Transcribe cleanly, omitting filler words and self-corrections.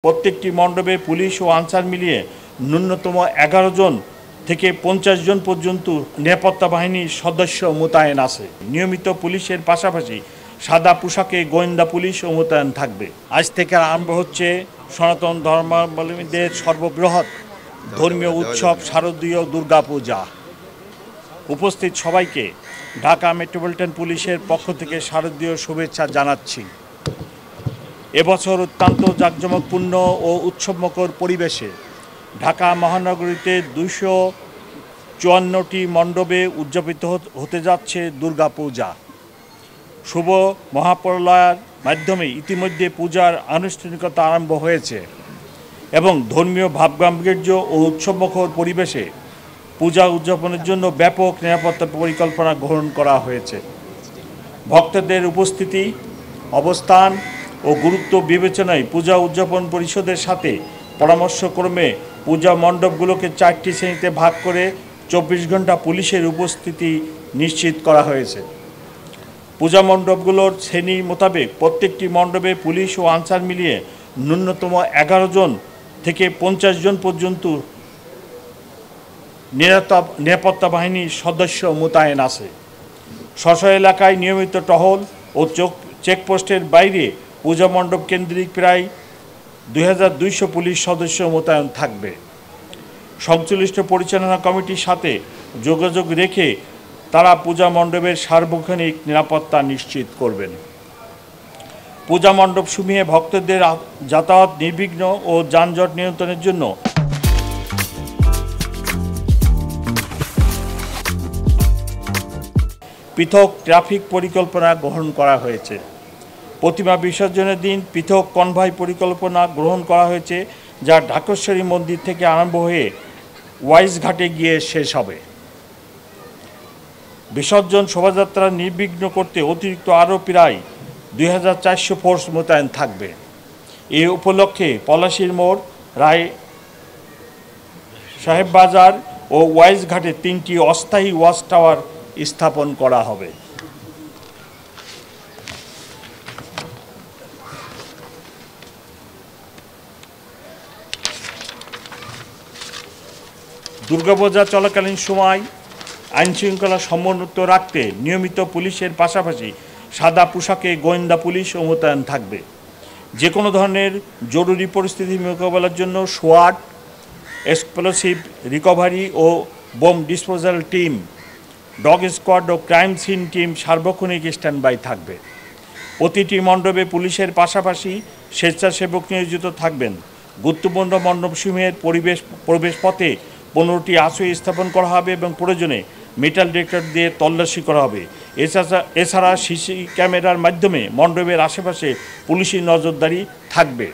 প্রত্যেকটি মণ্ডপে পুলিশ ও আনসার মিলিয়ে ন্যূনতম 11 জন থেকে 50 জন পর্যন্ত নিরাপত্তা বাহিনীর সদস্য মোতায়েন আছে। নিয়মিত পুলিশের পাশাপাশি সাদা পোশাকে গোয়েন্দা পুলিশও মোতায়েন থাকবে। আজ থেকে আরম্ভ হচ্ছে সনাতন ধর্মাবলম্বীদের সর্ববৃহৎ ধর্মীয় উৎসব শারদীয় দুর্গাপূজা। উপস্থিত সবাইকে ঢাকা মেট্রোপলিটন পুলিশের পক্ষ থেকে শারদীয় শুভেচ্ছা জানাচ্ছি। এবছর অত্যন্ত জাঁকজমকপূর্ণ ও উৎসবমুখর পরিবেশে ঢাকা মহানগরীতে 254টি মণ্ডপে উদযাপিত হতে যাচ্ছে দুর্গাপূজা। শুভ মহাপ্রলয়ের মাধ্যমে ইতিমধ্যে পূজার আনুষ্ঠানিকতা আরম্ভ হয়েছে এবং ধর্মীয় ভাবগাম্ভীর্য ও উৎসবমুখর পরিবেশে পূজা উদযাপনের জন্য ব্যাপক নিরাপত্তা পরিকল্পনা গ্রহণ করা হয়েছে। ভক্তদের উপস্থিতি, অবস্থান ও গুরুত্ব বিবেচনায় পূজা উদযাপন পরিষদের সাথে পরামর্শক্রমে পূজা মণ্ডপগুলোকে 4টি শ্রেণীতে ভাগ করে 24 ঘন্টা পুলিশের উপস্থিতি নিশ্চিত করা হয়েছে। পূজা মণ্ডপগুলোর শ্রেণী মোতাবেক প্রত্যেকটি মণ্ডপে পুলিশ ও আনসার মিলিয়ে ন্যূনতম 11 জন থেকে 50 জন পর্যন্ত নিরাপত্তা বাহিনীর সদস্য মোতায়েন আছে। স্ব এলাকায় নিয়মিত টহল ও চেকপোস্টের বাইরে পূজা মণ্ডপ কেন্দ্রিক প্রায় 2200 পুলিশ সদস্য মোতায়েন থাকবে। সংশ্লিষ্ট পরিচালনা কমিটির সাথে যোগাযোগ রেখে তারা পূজা মণ্ডপের সার্বক্ষণিক নিরাপত্তা নিশ্চিত করবেন। পূজা মণ্ডপসমূহে ভক্তদের যাতায়াত নির্বিঘ্ন ও যানজট নিয়ন্ত্রণের জন্য পৃথক ট্রাফিক পরিকল্পনা গ্রহণ করা হয়েছে। প্রতিমা বিসর্জনের দিন পৃথক কনভয় পরিকল্পনা গ্রহণ করা হয়েছে, যা ঢাকেশ্বরী মন্দির থেকে আরম্ভ হয়ে ওয়াইজ ঘাটে গিয়ে শেষ হবে। বিসর্জন শোভাযাত্রা নির্বিঘ্ন করতে অতিরিক্ত আরও প্রায় 2400 ফোর্স মোতায়েন থাকবে। এ উপলক্ষে পলাশীর মোড়, রায় সাহেব বাজার ও ওয়াইজ ঘাটে 3টি অস্থায়ী ওয়াচ টাওয়ার স্থাপন করা হবে। দুর্গাপূজা চলাকালীন সময় আইনশৃঙ্খলা সমুন্নত রাখতে নিয়মিত পুলিশের পাশাপাশি সাদা পোশাকে গোয়েন্দা পুলিশও মোতায়েন থাকবে। যে কোনো ধরনের জরুরি পরিস্থিতি মোকাবেলার জন্য সোয়াট, এক্সপ্লোসিভ রিকভারি ও bomb disposal team, dog squad ও ক্রাইম সিন টিম সার্বক্ষণিক স্ট্যান্ডবাই থাকবে। প্রতিটি মণ্ডপে পুলিশের পাশাপাশি স্বেচ্ছাসেবক নিয়োজিত থাকবেন। গুরুত্বপূর্ণ মণ্ডপসমূহের প্রবেশপথে 15টি আসই স্থাপন করা হবে এবং প্রয়োজনে মেটাল ডিটেক্টর দিয়ে তল্লাশি করা হবে। এছাড়া সিসি ক্যামেরার মাধ্যমে মণ্ডপের আশেপাশে পুলিশি নজরদারি থাকবে।